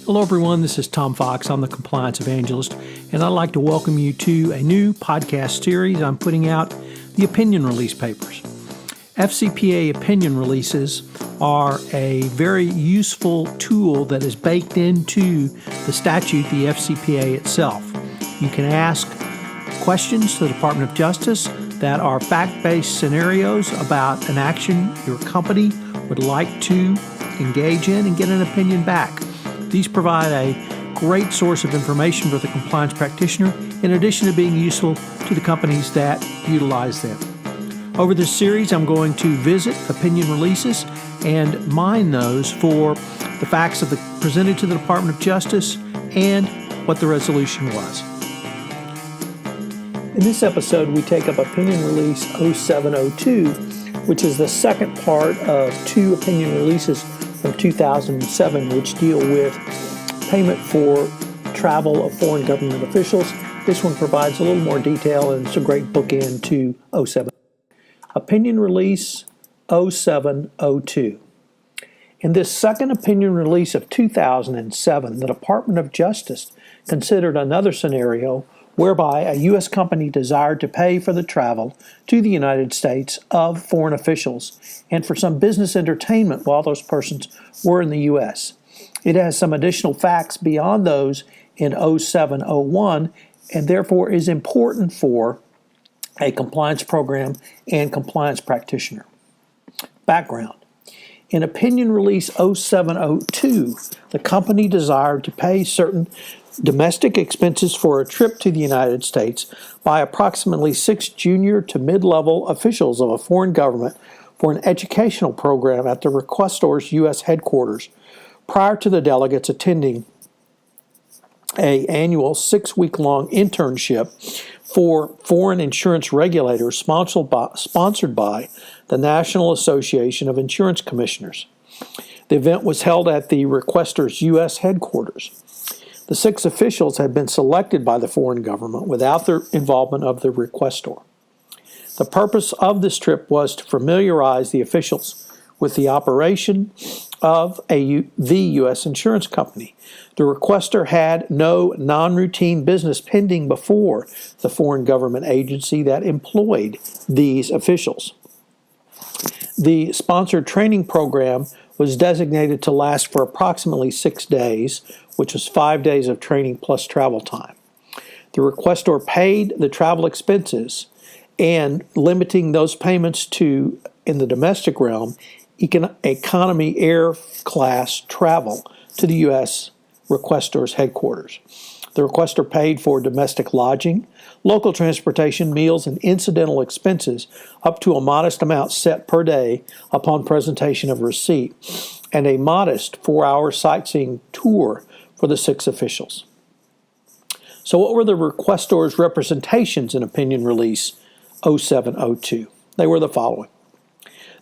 Hello everyone, this is Tom Fox. I'm the Compliance Evangelist, and I'd like to welcome you to a new podcast series. I'm putting out the Opinion Release Papers. FCPA opinion releases are a very useful tool that is baked into the statute, the FCPA itself. You can ask questions to the Department of Justice that are fact-based scenarios about an action your company would like to engage in and get an opinion back. These provide a great source of information for the compliance practitioner, in addition to being useful to the companies that utilize them. Over this series, I'm going to visit opinion releases and mine those for the facts presented to the Department of Justice and what the resolution was. In this episode, we take up Opinion Release 0702, which is the second part of two opinion releases from 2007, which deal with payment for travel of foreign government officials. This one provides a little more detail, and it's a great bookend to 07. Opinion Release 0702. In this second opinion release of 2007, the Department of Justice considered another scenario whereby a U.S. company desired to pay for the travel to the United States of foreign officials and for some business entertainment while those persons were in the U.S. It has some additional facts beyond those in 0701 and therefore is important for a compliance program and compliance practitioner. Background. In Opinion Release 0702, the company desired to pay certain domestic expenses for a trip to the United States by approximately 6 junior to mid-level officials of a foreign government for an educational program at the requestor's U.S. headquarters prior to the delegates attending an annual 6-week-long internship for foreign insurance regulators sponsored by the National Association of Insurance Commissioners. The event was held at the requestor's U.S. headquarters. The 6 officials had been selected by the foreign government without the involvement of the requestor. The purpose of this trip was to familiarize the officials with the operation of the U.S. insurance company. The requestor had no non-routine business pending before the foreign government agency that employed these officials. The sponsored training program was designated to last for approximately 6 days, which was 5 days of training plus travel time. The requestor paid the travel expenses and limiting those payments to, in the domestic realm, economy air class travel to the U.S. requestor's headquarters. The requestor paid for domestic lodging, local transportation, meals, and incidental expenses up to a modest amount set per day upon presentation of receipt, and a modest 4-hour sightseeing tour for the 6 officials. So what were the requestor's representations in Opinion Release 0702? They were the following.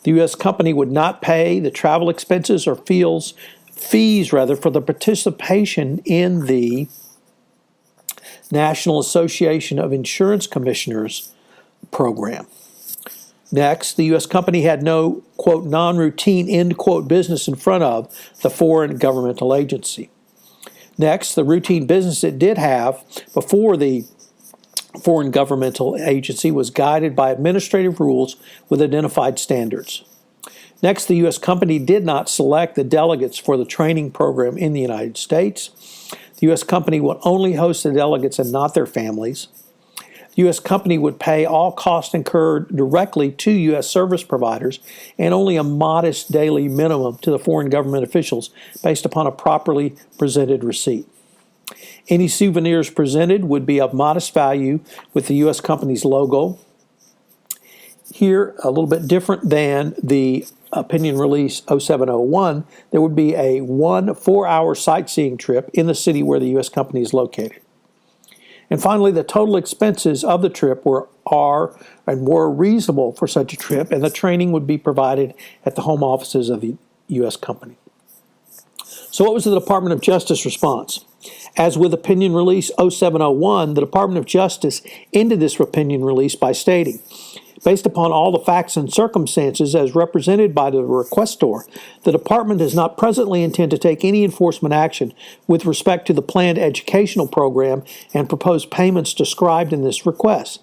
The U.S. company would not pay the travel expenses or fees for the participation in the National Association of Insurance Commissioners program. Next, the U.S. company had no, quote, non-routine, end quote, business in front of the foreign governmental agency. Next, the routine business it did have before the foreign governmental agency was guided by administrative rules with identified standards. Next, the U.S. company did not select the delegates for the training program in the United States. The U.S. company would only host the delegates and not their families. The U.S. company would pay all costs incurred directly to U.S. service providers and only a modest daily minimum to the foreign government officials based upon a properly presented receipt. Any souvenirs presented would be of modest value with the U.S. company's logo. Here, a little bit different than the Opinion Release 0701, there would be a 4-hour sightseeing trip in the city where the U.S. company is located. And finally, the total expenses of the trip were reasonable for such a trip, and the training would be provided at the home offices of the U.S. company. So what was the Department of Justice response? As with Opinion Release 07-01, the Department of Justice ended this opinion release by stating, based upon all the facts and circumstances as represented by the requestor, the Department does not presently intend to take any enforcement action with respect to the planned educational program and proposed payments described in this request.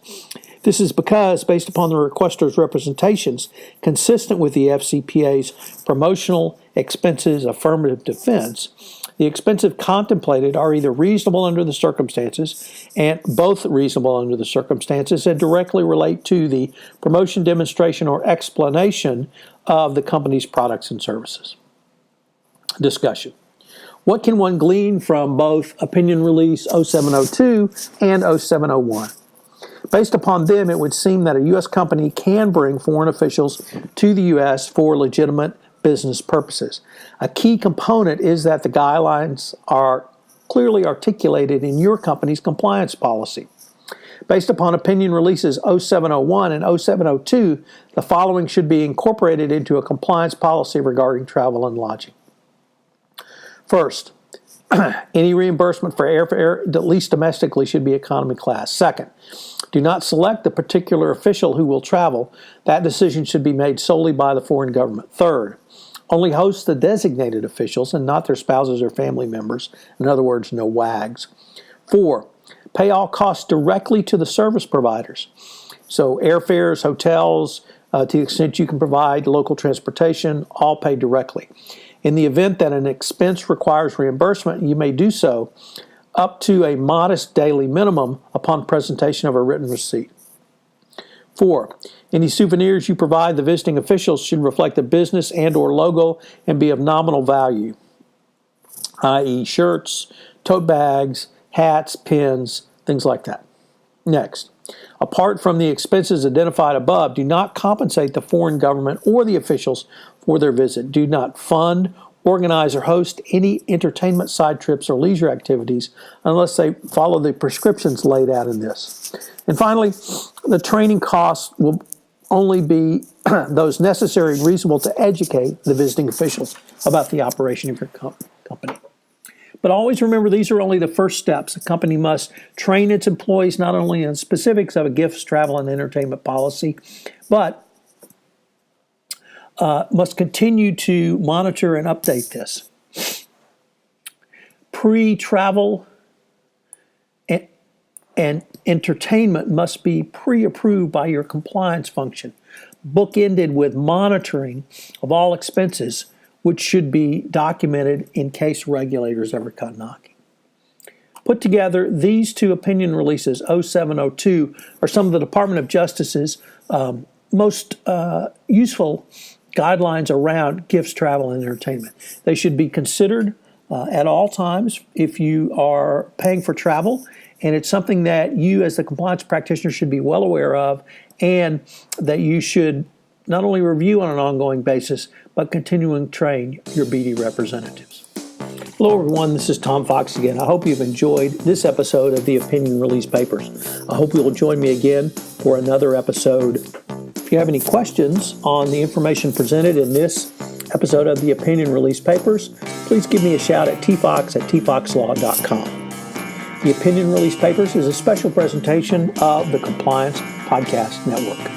This is because, based upon the requestor's representations, consistent with the FCPA's promotional expenses affirmative defense, the expenses contemplated are either reasonable under the circumstances and both reasonable under the circumstances and directly relate to the promotion, demonstration, or explanation of the company's products and services. Discussion. What can one glean from both Opinion Release 0702 and 0701? Based upon them, it would seem that a U.S. company can bring foreign officials to the U.S. for legitimate business purposes. A key component is that the guidelines are clearly articulated in your company's compliance policy. Based upon Opinion Releases 0701 and 0702, the following should be incorporated into a compliance policy regarding travel and lodging. First, any reimbursement for airfare, at least domestically, should be economy class. Second, do not select the particular official who will travel. That decision should be made solely by the foreign government. Third, only host the designated officials and not their spouses or family members. In other words, no WAGs. 4, pay all costs directly to the service providers. So airfares, hotels, to the extent you can provide local transportation, all paid directly. In the event that an expense requires reimbursement, you may do so up to a modest daily minimum upon presentation of a written receipt. 4, any souvenirs you provide the visiting officials should reflect the business and or logo and be of nominal value, i.e. shirts, tote bags, hats, pins, things like that. Next, apart from the expenses identified above, do not compensate the foreign government or the officials for their visit. Do not fund, organize, or host any entertainment side trips or leisure activities unless they follow the prescriptions laid out in this. And finally, the training costs will only be those necessary and reasonable to educate the visiting officials about the operation of your company. But always remember, these are only the first steps. A company must train its employees not only in specifics of a gifts, travel, and entertainment policy, but must continue to monitor and update this. Pre-travel and entertainment must be pre-approved by your compliance function, bookended with monitoring of all expenses, which should be documented in case regulators ever come knocking. Put together, these two opinion releases, 0702, are some of the Department of Justice's most useful guidelines around gifts, travel, and entertainment. They should be considered at all times if you are paying for travel, and it's something that you as the compliance practitioner should be well aware of, and that you should not only review on an ongoing basis, but continuing to train your BD representatives. Hello everyone, this is Tom Fox again. I hope you've enjoyed this episode of the Opinion Release Papers. I hope you will join me again for another episode. If you have any questions on the information presented in this episode of the Opinion Release Papers, please give me a shout at tfox@tfoxlaw.com. The Opinion Release Papers is a special presentation of the Compliance Podcast Network.